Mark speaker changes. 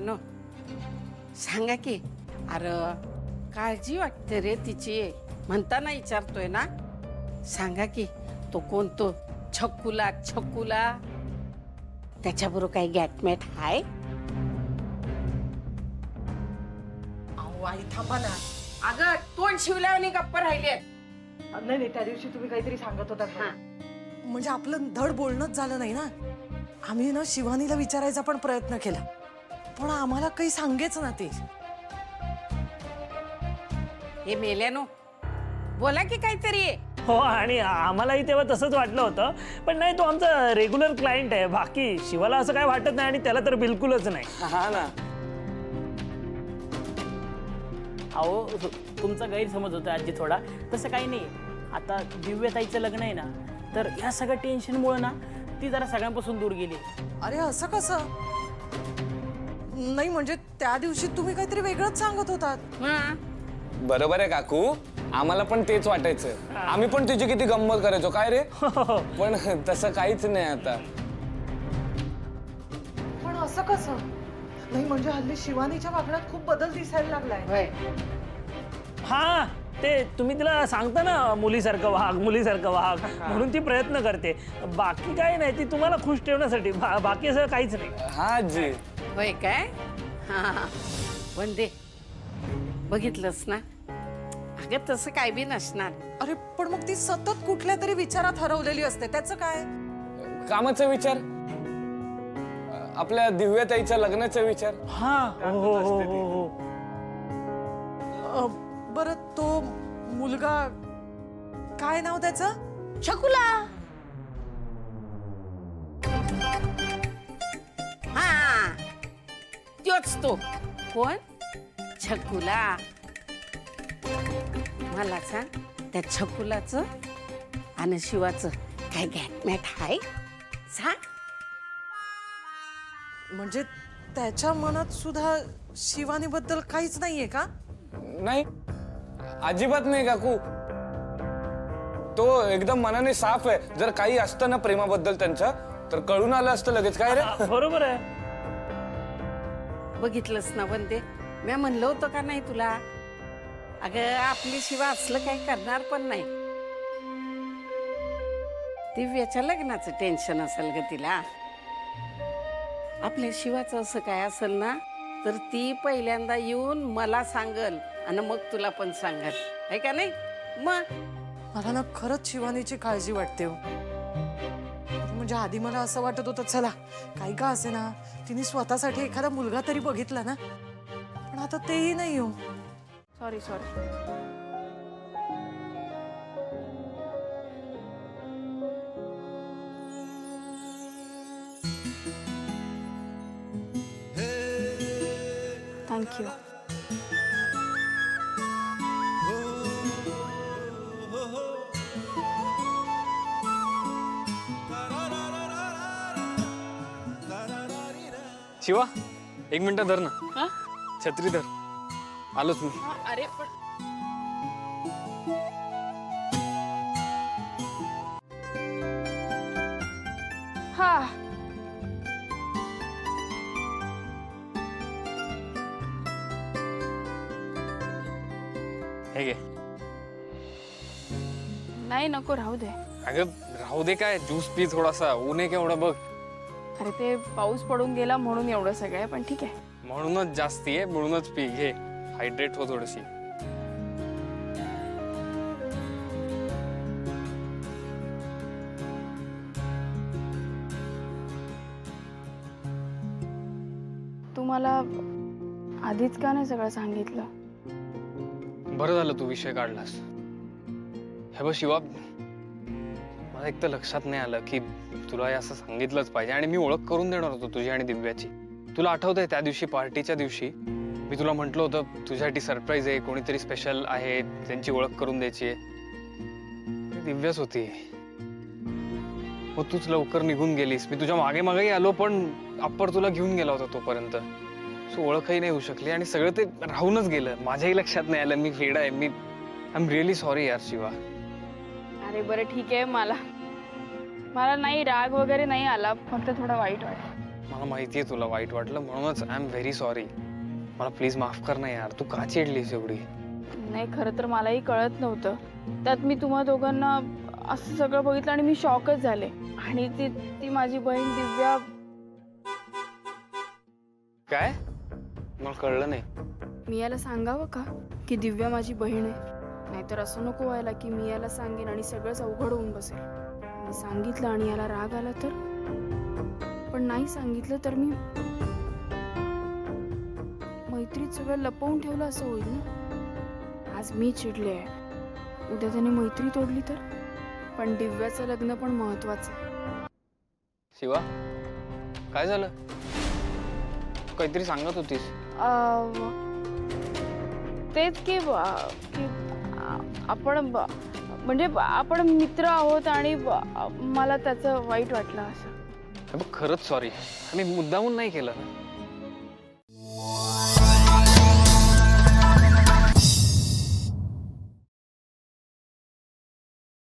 Speaker 1: मुलांनो सांगा की. अरे काळजी वाटते रे तिची म्हणताना विचारतोय ना. सांगा की तो कोण तो छकुला छकुला त्याच्याबरोबर काही गॅटमॅट हाय?
Speaker 2: अहो आई थांबा ना.
Speaker 1: अगं तोंड शिवल्यावानी गप्प राहिले.
Speaker 2: नाही नाही, त्या दिवशी तुम्ही काहीतरी सांगत होता. म्हणजे आपलं धड बोलणंच झालं नाही ना. आम्ही ना शिवानीला विचारायचा पण प्रयत्न केला, पण आम्हाला काही सांगेच ना ती.
Speaker 1: हे मेल्यानो बोला की काहीतरी.
Speaker 3: हो, आणि आम्हालाही तेव्हा तसंच वाटलं होतं, पण नाही तो आमचा रेग्युलर क्लायंट आहे. बाकी शिवाला असं काय वाटत नाही, आणि त्याला तर बिलकुलच नाही.
Speaker 4: हा ना. अहो तुमचा गैरसमज होता आजी थोडा. तसं काही नाही. आता दिव्यताईचं लग्न आहे ना, तर या सगळ्या टेन्शनमुळे ना ती जरा सगळ्यांपासून दूर गेली.
Speaker 2: अरे असं कसं? नाही म्हणजे त्या दिवशी तुम्ही काहीतरी वेगळंच सांगत होतात.
Speaker 5: बरोबर आहे काकू, आम्हाला पण तेच वाटायचं. आम्ही पण तुझी किती गंमत करायचो काय रे. पण तसं काहीच नाही आता.
Speaker 2: पण असं कसं? नाही म्हणजे हल्ली शिवानीच्या वागण्यात खूप बदल दिसायला लागलाय.
Speaker 3: हा, ते तुम्ही तिला सांगता ना मुलीसारखं वाग मुलीसारखं वाग, म्हणून ती प्रयत्न करते. बाकी काही नाही, ती तुम्हाला खुश ठेवण्यासाठी. बाकी असं काहीच नाही.
Speaker 5: हा आजी.
Speaker 1: होय काय? हा वंदे बघितलंस ना. अगं तसं काय बी नसणार.
Speaker 2: अरे पण मग ती सतत कुठल्या तरी विचारात हरवलेली असते, त्याचं काय?
Speaker 5: कामाचा विचार, आपल्या दिव्यताईच्या लग्नाचा विचार.
Speaker 3: हा हो हो हो हो.
Speaker 2: बरं तो मुलगा काय नाव त्याचं?
Speaker 1: छकुला. हा तोच तो. कोण? छकुला. मला सांग त्या छकुलाचं आणि शिवाचं काय गॅटमॅट हाय? सांग.
Speaker 2: म्हणजे त्याच्या मनात सुद्धा शिवानीबद्दल काहीच नाहीये का?
Speaker 5: नाही, अजिबात नाही काकू. तो एकदम मनाने साफ आहे. जर काही असतं ना प्रेमाबद्दल त्यांच्या, तर कळून आलं असतं लगेच. काय रे.
Speaker 3: बरोबर आहे.
Speaker 1: बघितलंस ना वंदे, मी म्हणलं होतं का नाही तुला. अगं आपली शिवा असलं काही करणार पण नाही. दिव्याच्या लग्नाचं टेन्शन असेल ग तिला. आपल्या शिवाचं असं काय असेल ना, तर ती पहिल्यांदा येऊन मला सांगल आणि मग तुला पण सांगल, आहे का नाही. मग
Speaker 2: मला ना खरंच शिवानीची काळजी वाटते हो. म्हणजे आधी मला असं वाटत होतं चला काही का असे ना तिने स्वतःसाठी एखादा मुलगा तरी बघितला ना, पण आता तेही नाही हो.
Speaker 6: सॉरी. थँक्यू.
Speaker 7: शिवा, एक मिनिट धर ना. छत्री धर. आलोच मी.
Speaker 6: अरे पण हा
Speaker 7: हे घे.
Speaker 6: नाही नको राहू दे.
Speaker 7: अगं राहू दे काय, ज्यूस पी थोडासा. ऊन आहे केवढा बघ.
Speaker 6: अरे ते पाऊस पडून गेला म्हणून एवढं सगळं आहे, पण ठीक आहे.
Speaker 7: म्हणूनच जास्ती आहे, म्हणूनच पी. घे, हायड्रेट हो थोडीशी.
Speaker 6: तू मला आधीच का नाही सगळं सांगितलं?
Speaker 7: बरं झालं तू विषय काढलास. हे बघ शिवा, मला एक तर लक्षात नाही आलं की तुला हे असं सांगितलंच पाहिजे, आणि मी ओळख करून देणार होतो तुझी आणि दिव्याची. तुला आठवतंय त्या दिवशी पार्टीच्या दिवशी मी तुला म्हटलं होतं तुझ्यासाठी सरप्राईज आहे, कोणीतरी स्पेशल आहे, त्यांची ओळख करून द्यायची आहे. दिव्याच होती. मग तूच लवकर निघून गेलीस. मी तुझ्या मागे मागेही आलो, पण अप्पर तुला घेऊन गेला होता तोपर्यंत. सो ओळखही नाही होऊ शकली, आणि सगळं ते राहूनच गेलं. माझ्याही लक्षात नाही आलं. मी वेडा आहे. आय एम रिअली सॉरी यार शिवा.
Speaker 6: अरे बरं ठीक आहे. मला नाही राग वगैरे नाही आला, फक्त थोडं वाईट वाटलं.
Speaker 7: मला माहितीये तुला वाईट वाटलं म्हणूनच आय एम व्हेरी सॉरी. मला प्लीज माफ कर ना यार. तू का चिडलीस एवढी?
Speaker 6: नाही, खरं तर मलाही कळत नव्हतं. त्यात मी तुम्हा दोघांना असं सगळं बघितलं आणि मी शॉकच झाले. आणि ती ती माझी बहीण दिव्या.
Speaker 7: काय? मला कळलं नाही.
Speaker 6: मी याला सांगावं का की दिव्या माझी बहीण आहे? नाहीतर असं नको व्हायला की मी याला सांगेन आणि सगळंच अवघड होऊन बसेल. मी सांगितलं आणि याला राग आला तर? पण नाही सांगितलं तर मी मैत्रीत सगळं लपवून ठेवलं असं होईल ना. आज मी चिडले आहे, उद्या त्याने मैत्री तोडली तर? पण दिव्याचं लग्न पण महत्वाचं आहे.
Speaker 7: शिवा, काय झालं? काहीतरी सांगत होतीस.
Speaker 6: तेच की आपण म्हणजे आपण मित्र आहोत आणि मला त्याचं वाईट वाटलं असं.
Speaker 7: हे बघ, खरंच सॉरी. मी मुद्दामून नाही केलं.